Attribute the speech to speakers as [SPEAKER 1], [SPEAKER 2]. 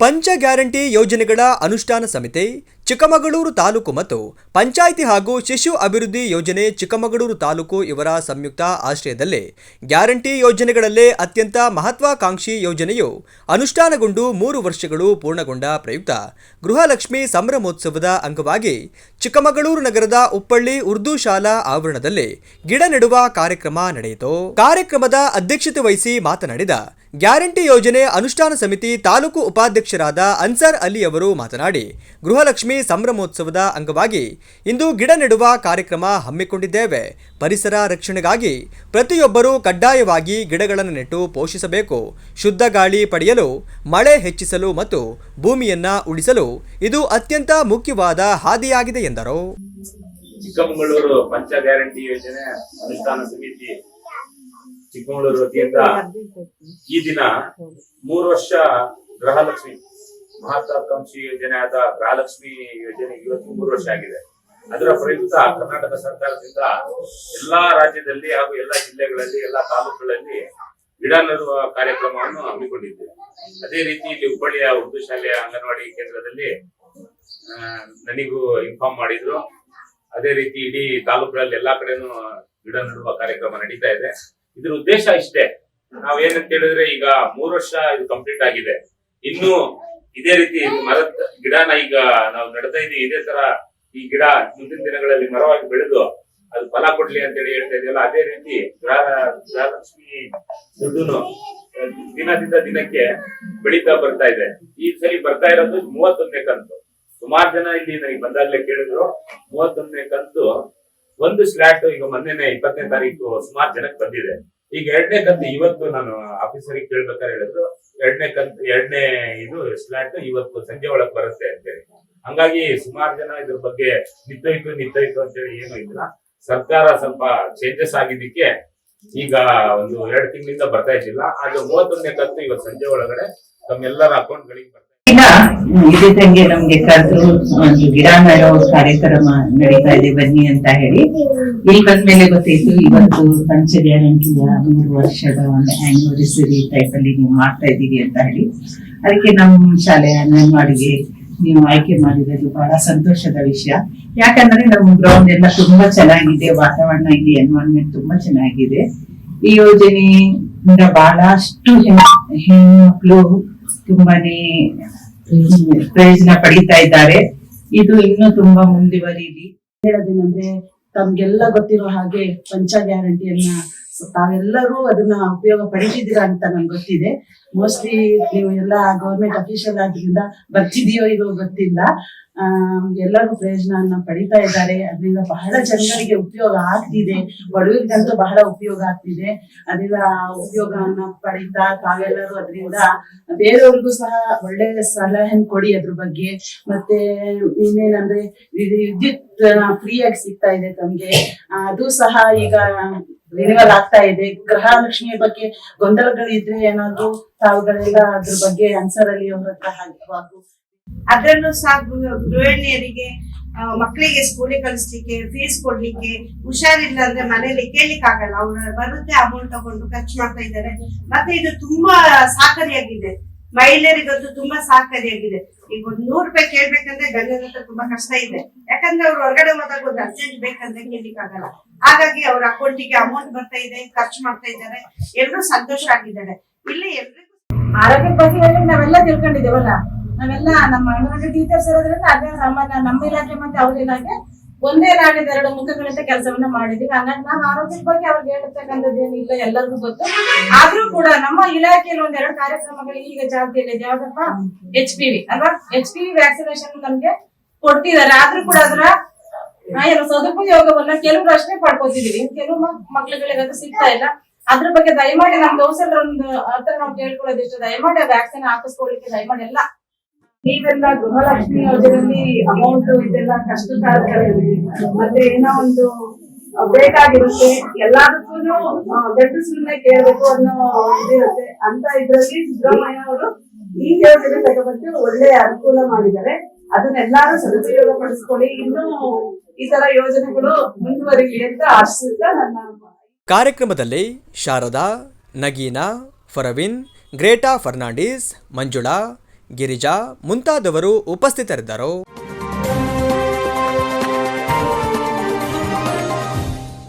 [SPEAKER 1] ಪಂಚ ಗ್ಯಾರಂಟಿ ಯೋಜನೆಗಳ ಅನುಷ್ಠಾನ ಸಮಿತಿ ಚಿಕ್ಕಮಗಳೂರು ತಾಲೂಕು ಮತ್ತು ಪಂಚಾಯಿತಿ ಹಾಗೂ ಶಿಶು ಅಭಿವೃದ್ಧಿ ಯೋಜನೆ ಚಿಕ್ಕಮಗಳೂರು ತಾಲೂಕು ಇವರ ಸಂಯುಕ್ತ ಆಶ್ರಯದಲ್ಲಿ ಗ್ಯಾರಂಟಿ ಯೋಜನೆಗಳಲ್ಲೇ ಅತ್ಯಂತ ಮಹತ್ವಾಕಾಂಕ್ಷಿ ಯೋಜನೆಯು ಅನುಷ್ಠಾನಗೊಂಡು 3 ವರ್ಷಗಳು ಪೂರ್ಣಗೊಂಡ ಪ್ರಯುಕ್ತ ಗೃಹಲಕ್ಷ್ಮಿ ಸಂಭ್ರಮೋತ್ಸವದ ಅಂಗವಾಗಿ ಚಿಕ್ಕಮಗಳೂರು ನಗರದ ಉಪ್ಪಳ್ಳಿ ಉರ್ದು ಶಾಲಾ ಆವರಣದಲ್ಲಿ ಗಿಡ ನೆಡುವ ಕಾರ್ಯಕ್ರಮ ನಡೆಯಿತು. ಕಾರ್ಯಕ್ರಮದ ಅಧ್ಯಕ್ಷತೆ ವಹಿಸಿ ಮಾತನಾಡಿದ ಗ್ಯಾರಂಟಿ ಯೋಜನೆ ಅನುಷ್ಠಾನ ಸಮಿತಿ ತಾಲೂಕು ಉಪಾಧ್ಯಕ್ಷರಾದ ಅನ್ಸರ್ ಅಲಿ ಅವರು ಮಾತನಾಡಿ, ಗೃಹಲಕ್ಷ್ಮಿ ಸಂಭ್ರಮೋತ್ಸವದ ಅಂಗವಾಗಿ ಇಂದು ಗಿಡ ನೆಡುವ ಕಾರ್ಯಕ್ರಮ ಹಮ್ಮಿಕೊಂಡಿದ್ದೇವೆ. ಪರಿಸರ ರಕ್ಷಣೆಗಾಗಿ ಪ್ರತಿಯೊಬ್ಬರೂ ಕಡ್ಡಾಯವಾಗಿ ಗಿಡಗಳನ್ನು ನೆಟ್ಟು ಪೋಷಿಸಬೇಕು. ಶುದ್ಧ ಗಾಳಿ ಪಡೆಯಲು, ಮಳೆ ಹೆಚ್ಚಿಸಲು ಮತ್ತು ಭೂಮಿಯನ್ನ ಉಳಿಸಲು ಇದು ಅತ್ಯಂತ ಮುಖ್ಯವಾದ ಹಾದಿಯಾಗಿದೆ ಎಂದರು.
[SPEAKER 2] ಚಿಕ್ಕಮಗಳೂರು ಪಂಚ ಗ್ಯಾರಂಟಿ ಯೋಜನೆ ಅನುಷ್ಠಾನ ಸಮಿತಿ ಚಿಕ್ಕಮಗಳೂರು ವತಿಯಿಂದ ಈ ದಿನ 3 ವರ್ಷ ಗೃಹಲಕ್ಷ್ಮಿ ಮಹತ್ವಾಕಾಂಕ್ಷಿ ಯೋಜನೆ ಆದ ಗೃಹಲಕ್ಷ್ಮಿ ಯೋಜನೆ ಇವತ್ತು 3 ವರ್ಷ ಆಗಿದೆ. ಅದರ ಪ್ರಯುಕ್ತ ಕರ್ನಾಟಕ ಸರ್ಕಾರದಿಂದ ಎಲ್ಲಾ ರಾಜ್ಯದಲ್ಲಿ ಹಾಗೂ ಎಲ್ಲಾ ಜಿಲ್ಲೆಗಳಲ್ಲಿ ಎಲ್ಲಾ ತಾಲೂಕುಗಳಲ್ಲಿ ಗಿಡ ನೆಡುವ ಕಾರ್ಯಕ್ರಮವನ್ನು ಹಮ್ಮಿಕೊಂಡಿದ್ದೇವೆ. ಅದೇ ರೀತಿ ಇಲ್ಲಿ ಹುಬ್ಬಳ್ಳಿಯ ಉರ್ದು ಶಾಲೆಯ ಅಂಗನವಾಡಿ ಕೇಂದ್ರದಲ್ಲಿ ನನಗೂ ಇನ್ಫಾರ್ಮ್ ಮಾಡಿದ್ರು. ಅದೇ ರೀತಿ ಇಡೀ ತಾಲೂಕುಗಳಲ್ಲಿ ಎಲ್ಲಾ ಕಡೆನೂ ಗಿಡ ನೆಡುವ ಕಾರ್ಯಕ್ರಮ ನಡೀತಾ ಇದೆ. ಇದ್ರ ಉದ್ದೇಶ ಇಷ್ಟೇ, ನಾವೇನಂತ ಹೇಳಿದ್ರೆ ಈಗ 3 ವರ್ಷ ಇದು ಕಂಪ್ಲೀಟ್ ಆಗಿದೆ. ಇನ್ನು ಇದೇ ರೀತಿ ಮರದ ಗಿಡನ ಈಗ ನಾವು ನೆಡ್ತಾ ಇದೀವಿ. ಇದೇ ತರ ಈ ಗಿಡ ಮುಂದಿನ ದಿನಗಳಲ್ಲಿ ಮರವಾಗಿ ಬೆಳೆದು ಅದು ಫಲ ಕೊಡ್ಲಿ ಅಂತ ಹೇಳಿ ಹೇಳ್ತಾ ಇದೆಯಲ್ಲ, ಅದೇ ರೀತಿ ಗೃಹಲಕ್ಷ್ಮಿ ದುಡ್ಡುನು ದಿನದಿಂದ ದಿನಕ್ಕೆ ಬೆಳೀತಾ ಬರ್ತಾ ಇದೆ. ಈ ಸರಿ ಬರ್ತಾ ಇರೋದು 31ನೇ ಕಂತು. ಸುಮಾರು ಜನ ಇಲ್ಲಿ ನನಗೆ ಬಂದಾಗ್ಲೇ ಕೇಳಿದ್ರು 31ನೇ ಕಂತು ಒಂದು ಸ್ಲಾಟ್ ಈಗ ಮೊನ್ನೆನೆ 20ನೇ ತಾರೀಕು ಸುಮಾರು ಜನಕ್ಕೆ ಬಂದಿದೆ. ಈಗ 2ನೇ ಕಂತು ಇವತ್ತು ನಾನು ಆಫೀಸರಿಗೆ ಕೇಳ್ಬೇಕಾದ್ರೆ ಹೇಳಿದ್ರು 2ನೇ ಇದು ಸ್ಲಾಟ್ ಇವತ್ತು ಸಂಜೆ ಒಳಗೆ ಬರುತ್ತೆ ಅಂತೇಳಿ. ಹಂಗಾಗಿ ಸುಮಾರು ಜನ ಇದ್ರ ಬಗ್ಗೆ ನಿಂತೋಯ್ತು ಅಂತೇಳಿ ಏನು ಇಲ್ಲ. ಸರ್ಕಾರ ಸ್ವಲ್ಪ ಚೇಂಜಸ್ ಆಗಿದ್ದಕ್ಕೆ ಈಗ ಒಂದು 2 ತಿಂಗಳಿಂದ ಬರ್ತಾ ಇದ್ದಿಲ್ಲ. ಆದ್ರೆ 31ನೇ ಕಂತು ಇವತ್ತು ಸಂಜೆ ಒಳಗಡೆ ತಮ್ಮೆಲ್ಲರ ಅಕೌಂಟ್ಗಳಿಗೆ ಬರ್ತಾ
[SPEAKER 3] ಇದ್ದಂಗೆ ನಮ್ಗೆ ಕರೆದು ಒಂದು ಗಿಡ ನೆಡೋ ಕಾರ್ಯಕ್ರಮ ನಡೀತಾ ಇದೆ ಬನ್ನಿ ಅಂತ ಹೇಳಿ ಇಲ್ಲಿ ಬಂದ್ಮೇಲೆ ಗೊತ್ತಾಯ್ತು ಇವತ್ತು ಪಂಚ ಗ್ಯಾರಂಟಿಯ 3 ವರ್ಷದ ಒಂದು ಆನಿವರ್ಸರಿ ಟೈಪ್ ಅಲ್ಲಿ ನೀವು ಮಾಡ್ತಾ ಇದ್ದೀವಿ ಅಂತ ಹೇಳಿ. ಅದಕ್ಕೆ ನಮ್ಮ ಶಾಲೆಯ ಅಂಗನವಾಡಿಗೆ ನೀವು ಆಯ್ಕೆ ಮಾಡಿರೋದು ಬಹಳ ಸಂತೋಷದ ವಿಷಯ. ಯಾಕಂದ್ರೆ ನಮ್ಮ ಗ್ರೌಂಡ್ ಎಲ್ಲ ತುಂಬಾ ಚೆನ್ನಾಗಿದೆ, ವಾತಾವರಣ ಇಲ್ಲಿ ಎನ್ವೈರನ್ಮೆಂಟ್ ತುಂಬಾ ಚೆನ್ನಾಗಿದೆ. ಈ ಯೋಜನೆಯಿಂದ ಬಹಳಷ್ಟು ಹೆಣ್ಮಕ್ಳು ತುಂಬಾನೇ ಪ್ರಯೋಜನ ಪಡಿತಾ ಇದ್ದಾರೆ. ಇದು ಇನ್ನೂ ತುಂಬಾ ಮುಂದುವರಿಲಿ.
[SPEAKER 4] ಹೇಳೋದೇನಂದ್ರೆ ತಮ್ಗೆಲ್ಲ ಗೊತ್ತಿರೋ ಹಾಗೆ ಪಂಚ ಗ್ಯಾರಂಟಿಯನ್ನ ತಾವೆಲ್ಲರೂ ಅದನ್ನ ಉಪಯೋಗ ಪಡಿತಿದ್ದೀರಾ ಅಂತ ನನ್ಗೆ ಗೊತ್ತಿದೆ. ಮೋಸ್ಟ್ಲಿ ನೀವು ಎಲ್ಲ ಗೌರ್ಮೆಂಟ್ ಅಫಿಷಿಯಲ್ ಆದ್ರಿಂದ ಬರ್ತಿದೆಯೋ ಇದು ಗೊತ್ತಿಲ್ಲ. ಎಲ್ಲರೂ ಪ್ರಯೋಜನ ಪಡಿತಾ ಇದ್ದಾರೆ. ಅದರಿಂದ ಬಹಳ ಜನಗಳಿಗೆ ಉಪಯೋಗ ಆಗ್ತಿದೆ. ಬಡವರಿಗಂತೂ ಬಹಳ ಉಪಯೋಗ ಆಗ್ತಿದೆ. ಅದರಿಂದ ಉಪಯೋಗವನ್ನ ಪಡಿತಾ ತಾವೆಲ್ಲರೂ ಅದರಿಂದ ಬೇರೆಯವ್ರಿಗೂ ಸಹ ಒಳ್ಳೆ ಸಲಹೆ ಕೊಡಿ ಅದ್ರ ಬಗ್ಗೆ. ಮತ್ತೆ ಇನ್ನೇನಂದ್ರೆ ವಿದ್ಯುತ್ ಫ್ರೀಯಾಗಿ ಸಿಗ್ತಾ ಇದೆ ತಮ್ಗೆ, ಅದು ಸಹ ಈಗ ರಿನಿವಲ್ ಆಗ್ತಾ ಇದೆ. ಗೃಹಲಕ್ಷ್ಮಿಯ ಬಗ್ಗೆ ಗೊಂದಲಗಳು ಇದ್ರೆ ಏನಾದ್ರು ತಾವುಗಳೆಲ್ಲ ಅದ್ರ ಬಗ್ಗೆ ಅನ್ಸರ್ ಅಲ್ಲಿ ಅವ್ರ ಹತ್ರ ಹಾಕುವಾಗ
[SPEAKER 5] ಅದ್ರಲ್ಲೂ ಸಹ ಗೃಹಿಣಿಯರಿಗೆ ಮಕ್ಕಳಿಗೆ ಸ್ಕೂಲಿಗೆ ಕಳಿಸ್ಲಿಕ್ಕೆ, ಫೀಸ್ ಕೊಡ್ಲಿಕ್ಕೆ, ಹುಷಾರಿಲ್ಲ ಅಂದ್ರೆ ಮನೇಲಿ ಕೇಳಿಕ್ ಆಗಲ್ಲ, ಅವ್ರ ಬರುತ್ತೆ ಅಮೌಂಟ್ ತಗೊಂಡು ಖರ್ಚು ಮಾಡ್ತಾ ಇದ್ದಾರೆ. ಮತ್ತೆ ಇದು ತುಂಬಾ ಸಹಕಾರಿಯಾಗಿದೆ, ಮಹಿಳೆಯರಿಗಂತೂ ತುಂಬಾ ಸಹಕಾರಿಯಾಗಿದೆ. ಈಗ ಒಂದು 100 ರೂಪಾಯಿ ಕೇಳ್ಬೇಕಂದ್ರೆ ಗಂಡನ ಹತ್ರ ತುಂಬಾ ಕಷ್ಟ ಇದೆ. ಯಾಕಂದ್ರೆ ಅವ್ರು ಹೊರಗಡೆ ಹೋದಾಗ ಒಂದು ಅರ್ಜೆಂಟ್ ಬೇಕಂದ್ರೆ ಕೇಳಿಕ್ ಆಗಲ್ಲ. ಹಾಗಾಗಿ ಅವ್ರ ಅಕೌಂಟಿಗೆ ಅಮೌಂಟ್ ಬರ್ತಾ ಇದೆ, ಖರ್ಚು ಮಾಡ್ತಾ ಇದ್ದಾರೆ. ಎಲ್ಲರೂ ಸಂತೋಷ ಆಗಿದ್ದಾರೆ. ಇಲ್ಲಿ ಎಲ್ರಿಗೂ
[SPEAKER 6] ಆರೋಗ್ಯದ ಬಗ್ಗೆ ಹೇಳಿ ನಾವೆಲ್ಲ ತಿಳ್ಕೊಂಡಿದ್ದೇವಲ್ಲ, ನಾವೆಲ್ಲ ನಮ್ಮ ಅಂಗನವಾಡಿ ಟೀಚರ್ಸ್ ಇರೋದ್ರಿಂದ ಅದೇ ಸಾಮಾನ್ಯ ನಮ್ಮ ಇಲಾಖೆ ಮತ್ತೆ ಅವ್ರ ಇಲಾಖೆ ಒಂದೇ ನಾಡಿದ 2 ಮುಖಗಳಿಂದ ಕೆಲಸವನ್ನ ಮಾಡಿದೀವಿ. ಹಂಗಾಗಿ ನಾವು ಆರೋಗ್ಯದ ಬಗ್ಗೆ ಅವ್ರಿಗೆ ಹೇಳ್ತಕ್ಕಂಥದ್ದು ಏನಿಲ್ಲ, ಎಲ್ಲರಿಗೂ ಗೊತ್ತು. ಆದ್ರೂ ಕೂಡ ನಮ್ಮ ಇಲಾಖೆಯಲ್ಲಿ 1-2 ಕಾರ್ಯಕ್ರಮಗಳು ಈಗ ಜಾತಿಯಲ್ಲಿ ಯಾವ್ದಪ್ಪ HPV ಅಲ್ವಾ, HPV ವ್ಯಾಕ್ಸಿನೇಷನ್ ನಮ್ಗೆ ಕೊಡ್ತಿದ್ದಾರೆ. ಆದ್ರೂ ಕೂಡ ಅದರ ಏನು ಸದುಪಯೋಗವನ್ನ ಕೆಲವರು ಅಷ್ಟೇ ಪಡ್ಕೋತಿದೀವಿ, ಕೆಲವು ಮಕ್ಳುಗಳಿಗೆ ಅದು ಸಿಗ್ತಾ ಇಲ್ಲ. ಅದ್ರ ಬಗ್ಗೆ ದಯಮಾಡಿ ನಮ್ ದೋಸರ ಒಂದು ಹತ್ರ ನಾವು ಕೇಳ್ಕೊಳ್ಳೋದು ಇಷ್ಟ, ದಯಮಾಡಿ ವ್ಯಾಕ್ಸಿನ್ ಹಾಕಿಸ್ಕೊಳ್ಳಿಕ್ಕೆ ದಯಮಾಡಿ ಎಲ್ಲ ನೀವೆಲ್ಲ ಗೃಹಲಕ್ಷ್ಮಿ ಯೋಜನೆಯಲ್ಲಿ ಅಮೌಂಟ್ ಇದೆಲ್ಲ ಕಷ್ಟಕಾರಗಳಲ್ಲಿ ಮತ್ತೆ ಏನೋ ಒಂದು ಬೇಕಾಗಿರುತ್ತೆ, ಎಲ್ಲದಕ್ಕೂ ಗಂಡಸರನ್ನೇ ಕೇಳಬೇಕು ಅನ್ನೋ ಇದಿರುತ್ತೆ ಅಂತ ಇದ್ರಲ್ಲಿ ಸಿದ್ದರಾಮಯ್ಯ ಅವರು ಈ ಯೋಜನೆ ತಗೊಂಡು ಒಳ್ಳೆ ಅನುಕೂಲ ಮಾಡಿದ್ದಾರೆ. ಅದನ್ನೆಲ್ಲಾರು ಸದುಪಯೋಗ ಪಡಿಸ್ಕೊಳ್ಳಿ. ಇನ್ನು ಈ ತರ ಯೋಜನೆಗಳು ಮುಂದುವರಿಲಿ ಅಂತ ಆಶಿಸುತ್ತಾ ನನ್ನ
[SPEAKER 1] ಕಾರ್ಯಕ್ರಮದಲ್ಲಿ ಶಾರದಾ, ನಗೀನಾ, ಫರವಿನ್, ಗ್ರೇಟಾ ಫರ್ನಾಂಡಿಸ್, ಮಂಜುಳಾ, ಗಿರಿಜಾ ಮುಂತಾದವರು ಉಪಸ್ಥಿತರಿದ್ದರು.